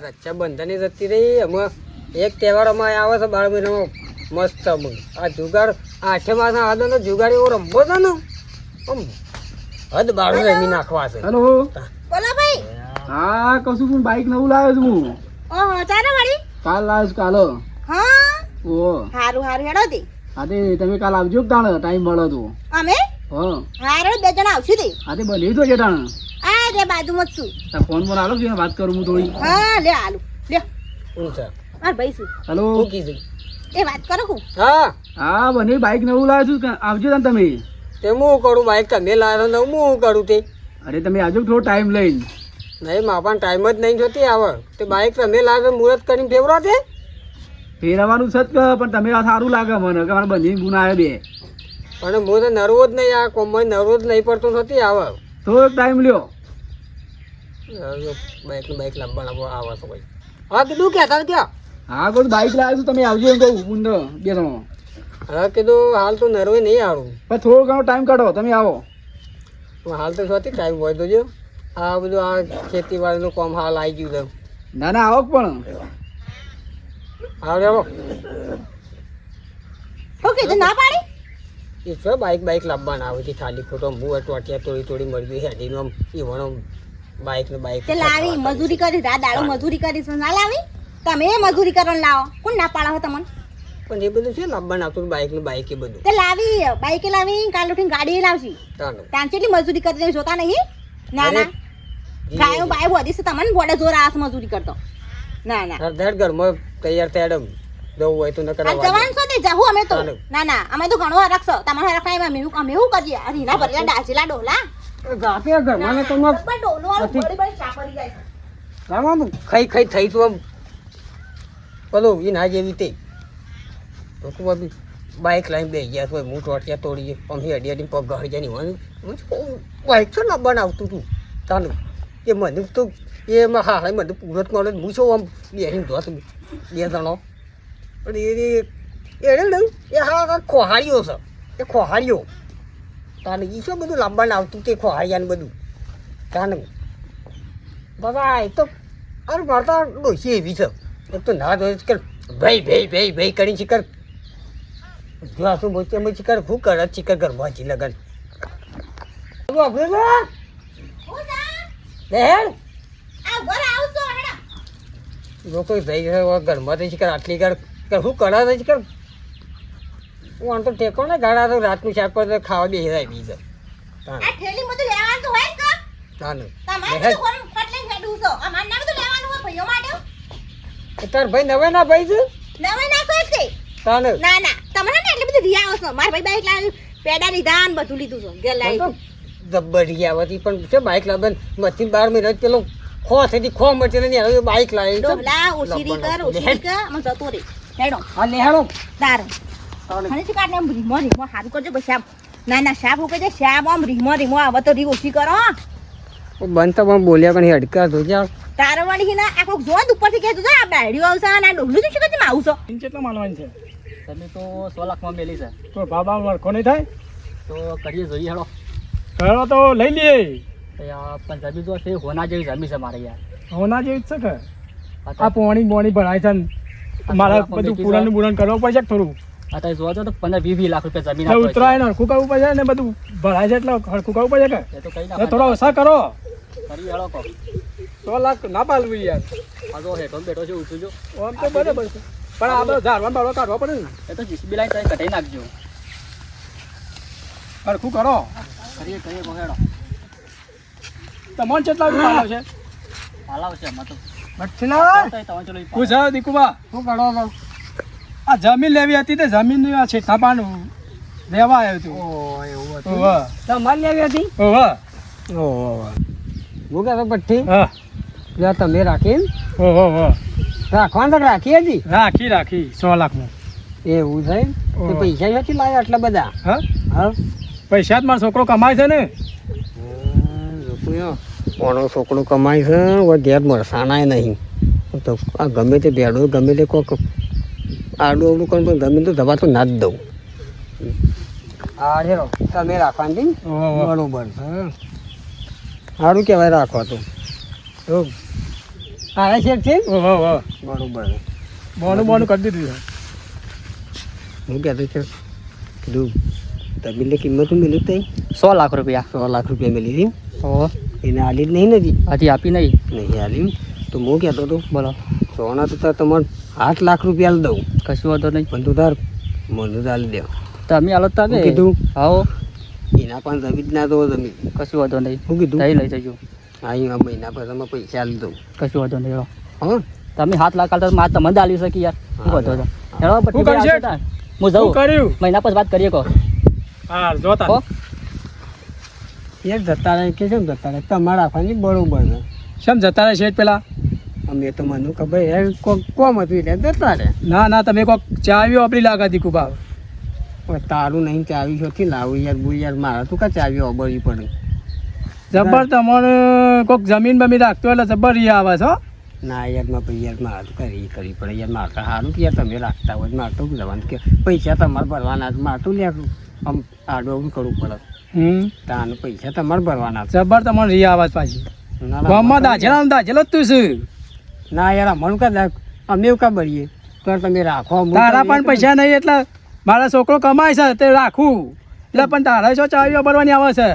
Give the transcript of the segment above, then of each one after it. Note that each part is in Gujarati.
રક્ષાબંધન જતી રહી અમે એક તહેવાર અમારે આવે છે 12 મહિનામાં મસ્ત અમે આ જુગાર 8 માસના આદનો જુગાર એવો રમવો છે ને આમ હદ બાળું રમી નાખવા છે. હેલો બોલો ભાઈ. હા કશું પણ બાઈક નવું લાવ્યો છું હું. ઓહો ચાલે વાળી. કાલ લાવ્યો છું કાલો. હા ઓ હારું હારું હેડો દે. હા તે તમે કાલ આવજો કે તાણે ટાઈમ મળે તો. અમે હા હારું 2 જણા આવશું દે. હા તે બની તો છે તાણે. આ રે બાજુમાં જ છું. તા ફોન પર આલો છે વાત કરું હું થોડી. હા લે આલુ લે. શું છે માર ભાઈ છું. હેલો શું કીધું? એ વાત કરો હું. હા હા બની બાઈક નવું લાવ્યો છું આવજો તાને તમે. તે હું કરું બાઈક તમે લાવ્યો ને હું કરું તે અરે તમે આવજો થોડો ટાઈમ લઈને. નહીં માપા ટાઈમ જ નહીં જોતી આવે તે બાઈક તમે લાવે મુહૂર્ત કરીને ફેવરો છે ફેરવવાનું છે જ કે પણ તમે આ સારું લાગે મને કે મારા બંધી ગુણ આવે બે. પણ હું તો નરવો જ નહીં આ કોમમાં નરવો જ નહીં પડતો નથી આવે થોડોક ટાઈમ લ્યો. બાઈક લાવવાનો આવે છે ભાઈ. હા કીધું કહેતા ક્યાં હા કોઈ બાઈક લાવ્યો છું તમે આવજો એમ કહું ઊંડો 2 જણો. હા કીધું હાલ તો નરવે નહીં આવડું પણ થોડો ઘણો ટાઈમ કાઢો તમે આવો. હાલ તો શોથી ટાઈમ હોય તો જો આ બધું આ ખેતીવાડીનું કામ હાલ આવી ગયું છે. ના ના આવો પણ. હા રેડો ઓકે તો ના પાડી. એ છે બાઈક લાવવાના આવે છે ખાલી ખોટો હું ટોટિયા થોડી મળી ગઈ હેડીનો આમ એ વણો બાઈક ને બાઈક તે લાવી મજૂરી કરી રાત દાડો મજૂરી કરી ના લાવી. તમે મજૂરી કરવાનું લાવો કોણ ના પાડો હો તમને. પણ એ બધું છે લાવવાનું આવતું બાઈક ને બાઈક એ બધું તે લાવી બાઈકે લાવી કાલ ઉઠીને ગાડી લાવશી. ચાલો ત્યાં કેટલી મજૂરી કરી જોતા નહીં. ના ના ગાયો બાય વધી છે તમને બોડે જોર આસ મજૂરી કરતો. ના ના અડધેડ ઘરમાં તૈયાર થયા જવું હોય તો ન આ કરવા જવાન છો તે જાહુ અમે તો. ચાલો. ના ના અમે તો ઘણો હરખશો તમારે હરખાય અમે એવું કરીએ રીના ભરેલા ડાચેલા ડોલા ગાપે ઘરમાં તો બરાબર ડોલો આમ નથી. બળી બળી ચાપડી જાય છે. આમ ખાઈ થઈ તું આમ પેલું એ ના જેવી તે તો તું બી બાઈક લાવીને બેસી ગયા હોય હું ટોટિયા તોડીએ આમ હેડી હેડી પગ ગળી જાય નહીં બાઈક છો ના બનાવતું તું ચાલો એ મને તો એમાં હા મને પૂરત મળે હું શું આમ બેસીને ધોત 2 જણો એને એ હા ખોહારીઓ છે એ ખોહારીઓ તાને એ શું બધું લાંબાને આવતું તે ખોહારિયાને બધું તાને બાબા એ તો અરે મારતા ડોસી એવી છે એક તો ના જોઈએ કર ભાઈ કરીને શિકર જો શું બોચે મેં શિકર શું કરે શિકર ઘરમાં જી લગન લોકો ભાઈ ઘરમાં તો શિકર આટલી કર શું કરે છે શિકર હું આમ તો ટેકો ને ગાડા તો રાતનું શાક પર ખાવા બેસી જાય બીજે આ થેલી બધું લેવાનું તો હોય જ કા? તાને તમારે તો કોણ ફટલે હેડું છો અમાર નામ તો લેવાનું હોય ભાઈઓ માટે. તાર ભાઈ નવે ના ભાઈ છે નવે ના સોચતે. તાને ના ના તમને ને એટલે બધું રિયા આવશો માર ભાઈ બાઈક લાવી પેડા લીધા ને બધું લીધું છે ઘેર લાવી. જબ્બરી આવતી પણ છે બાઈક લાવન મથી 12 મહિના પેલો ખો થઈ ખો મચે ને હવે બાઈક લાવી ડોહલા ઓશીરી કર મને જતો રે હેડો હા લેહાડો તાર મને શું કાઢને આમ રીમો હારું કરજો બસ શ્યામ. ના ના શ્યામ હું કહે શ્યામ આમ રીમો આવે તો રી ઓછી કરો. બનતા પણ બોલ્યા પણ હડકા તો જા તારો વાળી ના આ કોક જોત ઉપરથી કહેતું છે આ બેડીઓ આવશે અને આ ડોહલું શું છે આવું છો. કેટલા માલવાની છે તમે તો 100 લાખમાં મેલી છે તો બાબા વળખો નહીં થાય તો કરીએ જોઈએ હેડો. કરો તો લઈ લઈએ. પણ જમીન તો છે હોના જેવી જમીન છે મારે યાર. હોના જેવી જ છે કે આ પોણી ભરાય છે ને મારા બધું પુરાણ કરવું પડશે કે થોડું. અત્યારે જોવા તો 15-20 લાખ રૂપિયા જમીન એટલે ઉતરાય ને હરખું કરવું પડશે ને બધું ભરાય છે એટલે હરખું કરવું પડશે કે એ તો કઈ એટલે થોડા ઓછા કરો. કરી હેડો કહો 100 લાખ ના પાલવું યાર. આ તો હેઠો બેઠો છે ઉઠું જો આમ તો બરાબર છે પણ આ બધું ઝાડવા બાળવા કાઢવા પડે ને એ તો જીસીબી લાઈન તમે કઢાઈ નાખજો. હરખું કરો. કરીએ કહો હેડો. તમને કેટલા પાલો છે હાલાવ છે એમાં તો બચ્ચલા તમે ચલો પૂછા દીકુબા શું કરો છો આ જમીન લેવી હતી તે જમીન આ છેઠા પાન લેવા આવ્યો હતું. એવું ઓહો તમારે લેવી હતી ઓહો ઓહો હું કહેતો પઠ્ઠી હા લે તમે રાખી ઓહો ઓહો રાખવાનું તો રાખી હતી રાખી 100 લાખમાં. એવું છે તે પૈસા ક્યાંથી લાવ્યા આટલા બધા હા હા પૈસા જ મારો છોકરો કમાય છે ને. કોનો છોકરો કમાય છે હવે ઘેર મરસાણાય નહીં તો આ ગમે તે ભેડું ગમે તે કોક આડું અવડું કોણ પણ ગમે તો દવા તો ના જ દઉં. હા હેરો તમે રાખવાની ઓહો બરોબર છે સારું કહેવાય રાખો તો હારા શેઠ છે ઓહો ઓહો બરોબર બોનું કરી દીધું છે. હું કહેતો છે કીધું તબીલની કિંમત હું મિલી તઈ 100 લાખ રૂપિયા 100 લાખ રૂપિયા મિલી હતી ઓહો એને હાલી જ નહીં નથી હજી આપી નહીં. નહીં હાલી તો હું કહેતો હતો બોલો સોના તો તાર તમારે 8 લાખ રૂપિયા આલી દઉં કશું વાંધો નહીં. પણ તું તાર મને તો આલી દે તમે હાલો તમે હું કીધું આવો એના પણ જમીન ના દો જમીન કશું વાંધો નહીં. હું કીધું તઈ લઈ જજો અહીં આ મહિના પછી તમે પૈસા આલી દઉં કશું વાંધો નહીં. હા તમે 7 લાખ આલતા મારે તમને આલી શકે યાર. શું વાંધો છે? હેડો શું પછી કર્યું આવશે છે? તાર. હું શું જઉં કર્યું મહિના પછી વાત કરીએ કહો. હા જોતા હો એક જતા રહે કે કેમ જતા રહે તમારે રાખવાની બરોબર છે શેમ જતા રહે શેઠ પેલા? અમે તો મને ખબર યાર કોમ હતું એટલે જતા રહે ના તમે કોક ચાવીઓ આપણી લાગાતી કુબા. પણ તારું નહીં ચાવી છોથી લાવું યાર બુ યાર મારા તું કા ચાવી ઓબરવી પડે જબર તમારે કોક જમીન બમીન રાખતો એટલે જબર ઈ આવે છે હો. ના યાર માં ભાઈ યાર મારે તો કરવી પડે યાર મારે તો સારું કે યાર તમે રાખતા હોય મારે તો જવાનું કે પૈસા તમારે ભરવાના છે મારે તો લે આમ આડું અવડું કરવું પડે તાને પૈસા તમારે ભરવાના છે જબર તમારે રી આવે છે પાછી. ના, ના, ગામમાં દાજેલા દાજેલો જ તું છે. ના યાર અમારું કા અમે એવું કા ભરીએ તો તમે રાખો અમુક તારા તો પણ પૈસા નહીં એટલે મારા છોકરો કમાય છે તે રાખું એટલે પણ તારા શું ચાવીઓ ભરવાની આવે છે.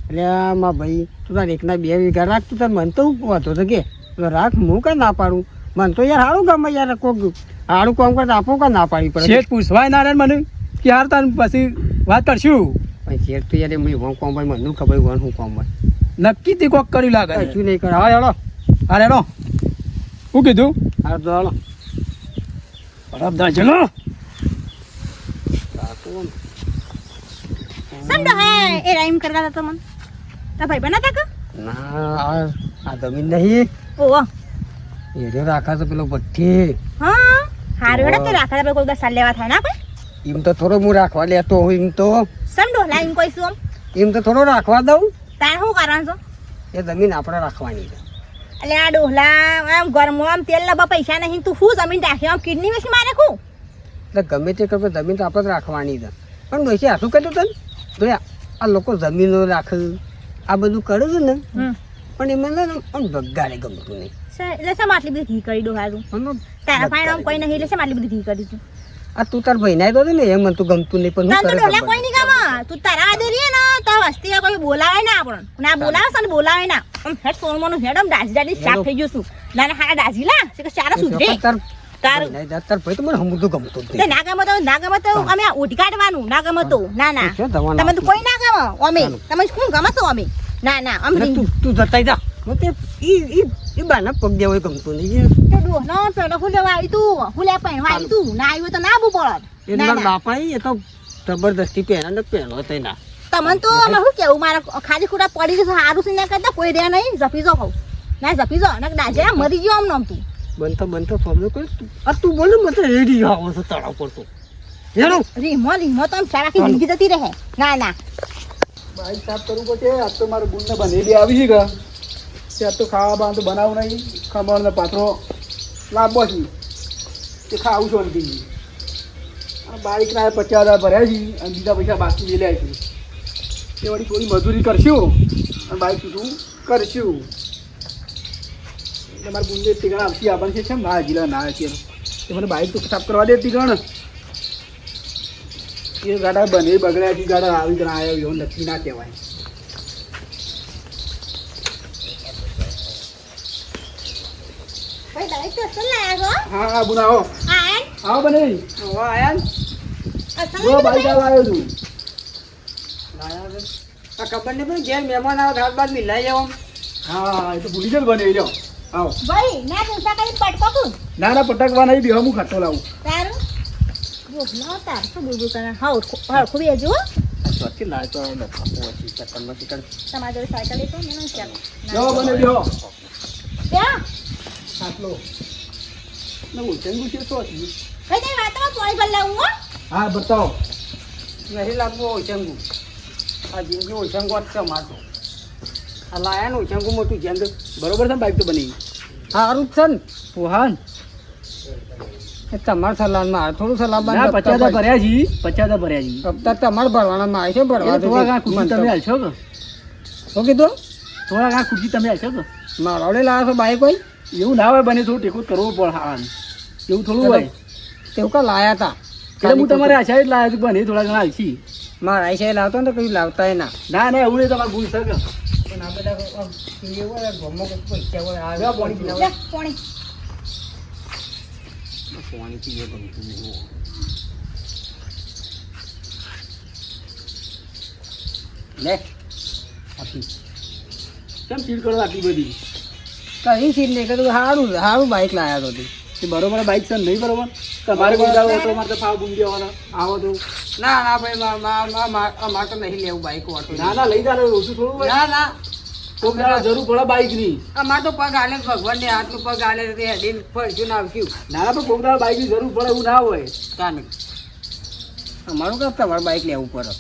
એટલે આમાં ભાઈ તું તાર એકના 2 વીઘા રાખ તું તાર મને તો વાંધો તો કે તો રાખ હું કા ના પાડું મને તો યાર સારું ગમે યાર કોક સારું કામ કરતા આપો કા ના પાડી પડે શેઠ પૂછવાય ના રે મને કે યાર તાર પછી વાત કરશું. પણ શેઠ તો યાર મેં હું કોમ ભાઈ મને ખબર હોય હું કોમ હોય નક્કી તે કોક કર્યું લાગે છે. કશું નહીં કરે હા હેલો અરે નો શું કીધું? હા તો હેલો બરાબર દાજેલો સમજો હા એ રાઈમ કરતા હતા તમને તા ભાઈ બનાતા કે ના આ જમીન નહીં ઓહો એ રાખા તો પેલો ભઠ્ઠી હા હારું હેડો તે રાખા આપણે કોઈ દસ સાલ લેવા થાય ના આપણે એમ તો થોડો હું રાખવા લેતો હોય એમ તો સમજો લાઈન કઈશું આમ એમ તો થોડો રાખવા દઉં તાર શું કારણ છો એ જમીન આપણે રાખવાની છે એટલે આ ડોહલા આમ ઘરમાં આમ તેલ લબા પૈસા નહીં તું શું જમીન રાખી આમ કિડની વેચી મારે કું એટલે ગમે તે કરે જમીન તો આપણે જ રાખવાની છે પણ ડોસી શું કર્યું તને તો આ લોકો જમીનો રાખે આ બધું કરે છે ને પણ એમાં આમ બગાડે ગમતું નહીં એટલે શા આટલી બધી ઘી કરી ડોહા તું આમ તારા પાસે આમ કોઈ નહીં એટલે શા આટલી બધી ઘી કરી તું આ તું તાર ભાઈ ના તો ને એમ મને તો ગમતું નહીં પણ ના હું તો કરે ડોહલા ખબર કોઈ નહીં કામ તું તારા આદે રીએ ને તો વસ્તી કોઈ બોલાવે ના આપણને ના બોલાવે છે ને બોલાવે ના આમ હેડ સોનમાનું હેડ આમ દાજી દાજી શાક થઈ ગયું છું ના હારા દાજી લા કે સારા સુધરે તાર તાર તાર ભાઈ તો મને હમું ગમતું જ તે નહીં ના ગમે તો અમે ઉઠી કાઢવાનું ના ગમે તો ના ના શું થવાનું? તમે તો કોઈ ના ગમે અમે તમે શું ગમે છો અમે ના ના અમે અને તું જતાઈ જા મને ઈ બાના પગ દેવાય ગમતું નહીં તો ડોહનો પેલો હું લેવા આવી તું હું લે પહેરવા આવી તું ના આવ્યું તો ના આવું પડત એ મારા બાપા એ તો જબરદસ્તી પહેરા ને પહેરો તો ના તમને તો અમે શું કેવું મારા ખાલી ખોટા પડી જશે સારું છે ના કરતા કોઈ રે નહીં જપી જો કહું ના જપી જો ના દાજે મરી ગયો આમ નામ તું બનતો ફોર્મ કોઈ આ તું બોલ ને મને રેડી આવો છો તળાવ પડતો હેલો રીમો તો આમ સારાથી જિંદગી જતી રહે ના ના બાઈક સાફ કરવું પડશે. આજ તો મારે બુનને બનેલી આવી છે કે ત્યાં તો ખાવા બાવા તો બનાવું નહીં ખમણ ને પાત્રો લાવવો છે તે ખાવું છું અંતિમ બાઈકના 50,000 ભર્યા છે અને બીજા પૈસા બાકી મેલ્યા છે એ વળી થોડી મજૂરી કરશું અને બાઈક શું કરશું એટલે મારે બુનને ટીગણ આવતી આવવાનું છે કેમ ના હજી ના અત્યારે એ મને બાઈક તો સાફ કરવા દે ટીગણ એ ગાડા બને બગડ્યા છે ગાડા આવી ગયા આવ્યો એવું નક્કી ના કહેવાય. ભાઈ દવાઈ તો અસલ લાયા છો હા હા બુનાવો આયન આવો બને ઓ આયા અસલ જો બાઈક આવ્યો છું. આ ખબર નહીં પણ ઘેર મહેમાન આવે હાથ બાદ મિલાઈ જાવ હા એ તો ભૂલી જ બને લ્યો આવો ભાઈ ના તુસા કરી પટકો કું ના ના પટકવા નહીં બી હું ખાતો લાવું તારું બોલો તાર શું બોલું તને હા ખૂબ એ જો સ્વચ્છ લાય તો લખાવો છે ચક્કરમાં ચક્કર તમારા જોડે સાયકલ લેતો ને નહીં ચાલો જો બને લ્યો ત્યાં આટલો ને ઉચંગું છે તો હતી. ભાઈ તે વાતમાં પોઈ ભર લાવું હો હા બતાવો નહીં લાગવો ઓછંગુ આ જિંદગી ઓછંગુ જ છે મારતો આ લાયા ને ઓછંગુ મોટું જંગ બરોબર છે ને બાઈક તો બની સારું જ છે ને ઓહાન એ તમારા સલાહમાં આવે થોડું સલાહ ના 50,000 ભર્યા છી 50,000 ભર્યા છી હપ્તા તમારે ભરવાનામાં આવે છે ભરવા એટલે થોડા ઘણા ખુરશી તમે હાલશો કે શું કીધું થોડા ઘણા ખુરશી તમે હાલશો કે મારા વડે લાવ્યા છો બાઈક હોય એવું ના હોય બને થોડું ટેકો કરવો પડે હાન એવું થોડું હોય તેવું કા લાયા હતા એટલે હું તમારે આશા જ લાવ્યા છું બને થોડા ઘણા આલસી મારા આઈસા લાવતો ને તો કઈ લાવતા ના ના એવું નહીં તમારે ભૂલ શકે પણ આ બધા આમ એવું હોય ગમો પૈસા હોય જા આવ્યા પાણી પાણી લે, પોણી. પાણી પીએ ગમતું લે આપી કેમ ચીડ કરો આટલી બધી કઈ સીટ નહીં કરું સારું સારું બાઈક લાયા તો તું એ બરોબર બાઈક છે નહીં બરોબર તમારે કોઈ દાડો ઓટો મારતો ફાવ બુંદી આવવાના આવો તો ના ના ભાઈ મારે તો નહીં લેવું બાઈક ઓટો ના ના લઈ જાવ ઓછું થોડું હોય ના ના કોક દાડો જરૂર પડે બાઈક ની અમારે તો પગ આલે ભગવાન ને હાથનું પગ આલે તે હેડીને ફરશું ના આવશું ના ના પણ કોક દાડો બાઈક ની જરૂર પડે એવું ના હોય કાને અમારું કામ તમારે બાઈક લેવું પડે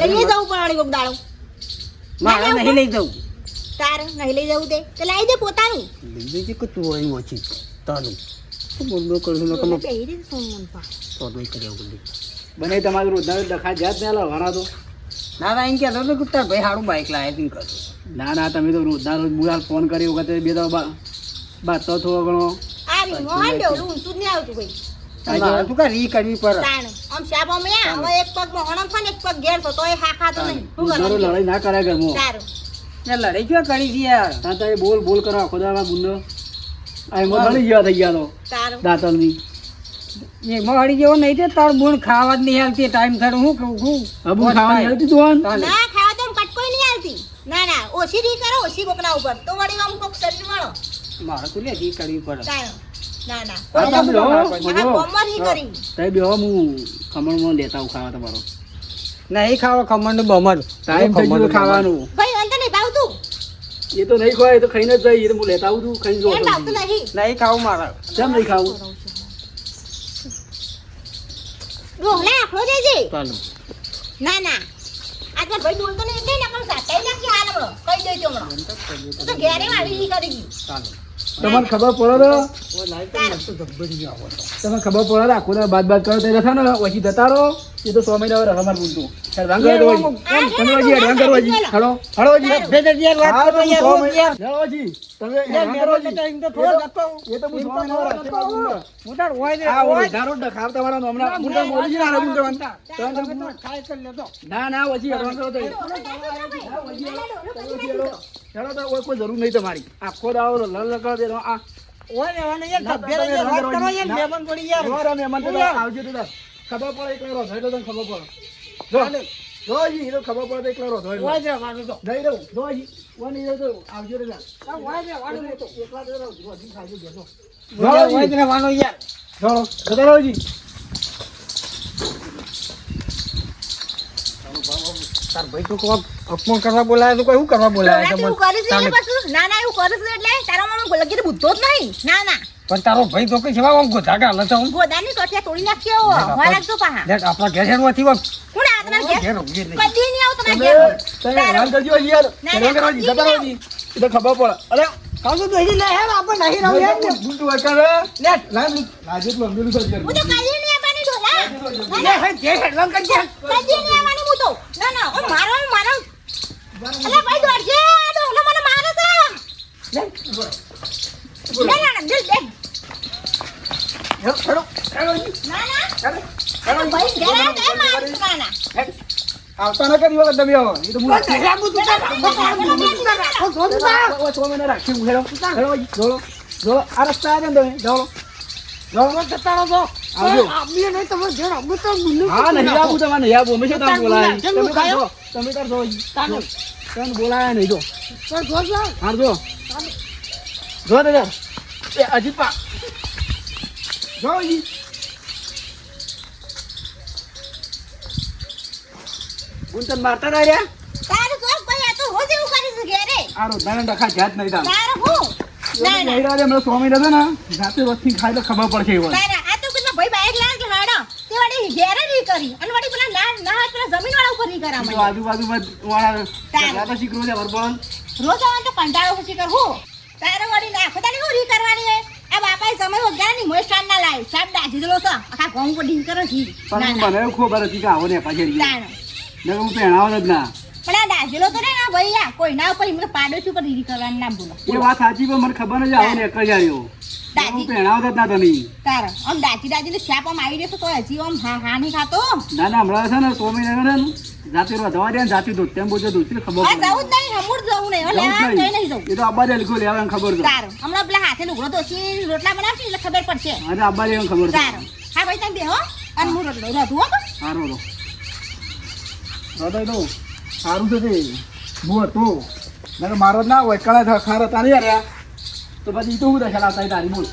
લઈ જવું પડે કોક દાડો મારે નહીં લઈ જવું તાર નહીં લઈ જવું તે લાવી દે પોતાનું લઈ જજે કે તું હોય ઓછી તારું શું બોલ બોલ કરું છું તમે પહેરી દે સોમન પા તો કરી આવું બધું બને તમારું રોજના ડખા જાત ને લાવવાના તો ના ના એમ કહેતો હતો કે તાર ભાઈ સારું બાઈક લાવે તેમ કરું ના ના તમે તો રોજના રોજ મુરાલ ફોન કરી વખતે બે તો બાદ તો થોડો ઘણો આ રી મોહન ડોલું ઊંચું જ નહીં આવતું ભાઈ મારે તું કા રી કરવી પડે તાણ આમ શાબ અમે હવે એક પગ મોહણમ છે ને એક પગ ઘેર તો તોય હા ખાતો નહીં શું રોજના રોજ કરવાનું લડાઈ ના કર્યા ઘરમાં સારું ને લડાઈ જો કરી છે યાર તાર તો એ બોલ બોલ કરો આખો દાડા ગુંડો આ એમાં લડી ગયા થઈ ગયા તો સારું દાંતણની એ મારી જેવો નહીં તે તાર બોન ખાવા જ નહીં હાલતી ટાઈમ થયો હું કહું છું હબુ ખાવાની હતી તું ના ખાવા તો કટકોઈ નહીં આવતી ના ના ઓછી રી કરો ઓછી કોકના ઉપર તો વળી આમ કોક શરીર વાળો મારે તો લે રી કરવી પડે તાણ ના ના હા, તમે લો. મને બોમર હી કરી તાઈ બેહો હું ખમણમાં લેતા આવું ખાવા તમારો નહીં ખાવા ખમણ બમર ટાઈમ થઈ ગયો ખાવાનું ભાઈ અંત નહીં ભાવતું એ તો નહીં ખવાય એ તો ખાઈને જ જાય એ તો હું લેતા આવું છું ખાઈને જો એમ ભાવતું નહીં નહીં ખાવું મારા કેમ નહીં ખાવું ડોહલા આખલો દેજે ચાલો ના ના આજના ભાઈ બોલતો નહીં એટલે ને પણ સાટાઈ નાખી હાલ હમણો કહી દઈ તો હમણો તું તો ઘેરે આવી ઈ કરી ગઈ ચાલો તમને ખબર પડે ઓ લાઈટ તો ગબ્બડી આવો તમને ખબર પડે આખો દાડો બાદ કરો તે રખા ને પછી જતા રહો એ તો 100 મહિના રખા માર બોલતું હેડવાન કરો તો તમે હજી હેડવાન કરો હજી હળો હળો હજી ભેદર યાર વાત કરો યાર રોજ યાર હળો હજી તમે યાર હેડવાન મેરો કરો તો હજી ટાઈમ તો થોડો જતો એ તો હું 100 મહિના રાખે માર બોલતો મોટા હોય ને આ ઓય ધારો ડખાવ તમારા હમણાં મુંડા મોલી જ ના બોલતો ખાઈ કરી લેતો ના ના હજી હેડવાન કરો તો હેડો તો ઓય કોઈ જરૂર નહીં તમારી આખો દાડો લડ લડ કરો દેનો આ ઓય ને વાને યાર ધબ્બેરા યાર વાત કરો યાર મેમન પડી યાર જોરો મહેમાન તો આવજો તો ખબર પડે એકલો રહો એટલે તને ખબર પડે જો જી તો ખબર પડે એકલો રહો ઓય ને વાને તો નહીં રહું જો જી ઓની રહો તો આવજો રે ઓય ને વાને તો એકલા તો રહો જો જી ખાજો બેસો ઓય ને વાનો યાર જોરો જતા રહો જી તાર ભાઈ તો કોક અપમાન કરવા બોલાય તો કોઈ શું કરવા બોલાય ના તું કરીશ એટલે પાછું ના ના એવું કરીશ એટલે તારો મામા લગીને બુદ્ધો જ નહીં ના ના પણ તારો ભાઈ તો કઈ સેવા આમ ગોધા ગાલે છે હું ગોદાની ટોટિયા તોડી નાખ્યો હોય નાખજો પાહા દેખ આપણા ઘેર હેરવાથી વામ હું ના તમારા ઘેર ઘેર ઉભી નહીં કદી નહીં આવું તમારા તમે ઘેર તમે હેરાન કરજો યાર હેરાન કરવા જી જતા રહો જી એ તો ખબર પડે અરે કાઉ તો હજી લે હેર આપણે નહીં રહું યાર બુંદુ કરે લે લાજે તું અમલું તો કર હું તો કદી નહીં આવવાની ઢોલા લે હે જે હેરવાન કરજે કદી નહીં આવવાની હું તો ના ના ઓ મારો અલે ભાઈ દોડજે ઢોલો મને મારે છે ના ના જલ દે હેડો હેડો જી ના ના હેડો અરે ભાઈ ઘેર આ મારે છે ના આવતા ન કરી વખત તમે આવો એ તો હું રાખું તું મને રાખી હેડો હેડો જોડો જોડો આ રસ્તા આવે ને તમે જોડો જોડો જતા રહો આવજો. આપીએ નહીં તમે ઘેર અમે તો ગુલ્લું હા નહીં આવું તમારે નહીં આવું હંમેશા તમે બોલાય જમવું તમે ખાયો? તમે તાર જો તાનું તમે બોલાયા નહીં જો પણ જોજો હાર જો જો દાદા એ અજીત પા જો ઈ ગુંતન મારતા ના રહ્યા તારું તો ભાઈ આ તો રોજ એવું કરી છે ઘેરે આ રોજ ડખા જાત નહીં તાર તારું હું ના ના નહીં હમણાં સ્વામી હતા ને જાતે વસ્તી ખાય તો ખબર પડશે એવું તારા આ તો કેટલા ભાઈ બાઈક લાગે હાડો તે વાડી ઘેરે નહીં કરી અને વાડી પેલા ના પેલા જમીન વાળા ઉપર નહીં કરા તો મને આજુબાજુમાં વાળા જાતા શીખરો છે વરબોન રોજ આવવાનું તો કંટાળો પછી કર હું તારે વાડી નાખો તારી હું રી કરવાની હે આ બાપાએ સમય વગાડે ની મોય સ્ટાન્ડ ના લાય સાહેબ દાજી દેલો છે આખા ગામ પર ડીંગ કરે છે પણ મને ખબર હતી કે આવો ને પાછળ તાણ ને હું પહેણાવ જ ના પણ આ દાઝેલો તો રે ને ભાઈ આ કોઈના ઉપર એમને પાડોશી ઉપર રીરી કરવાનું ના બોલો એ વાત સાચી પણ મને ખબર જ આવે ને એક જ આવ્યો હું પહેણાવતો જ ના તને તારા આમ દાચી શાપ આમ આવી જશે તો હજી આમ હા નહીં ખાતો ના ના હમણાં છે ને 100 મહિના છે ને જાતે વધવા દે ને જાતે દૂધ તેમ બોલતો દૂધ ખબર હા જવું જ નહીં હમુર જવું નહીં લેવા જઈ નહીં જવું એ તો આબા દે લખો લેવા ખબર છે તારો હમણાં પેલા હાથે લુગડો દોશી રોટલા બનાવશે એટલે ખબર પડશે અરે આબા દે ખબર છે તારો હા ભાઈ તમે બેહો અને હું રોટલો રોધું હો સારું રો તો સારું છે તે હું હતું મારો જ ના હોય કળા ખાર હતા નહીં યાર તો પછી તું દશા લાવતા તારી બોલ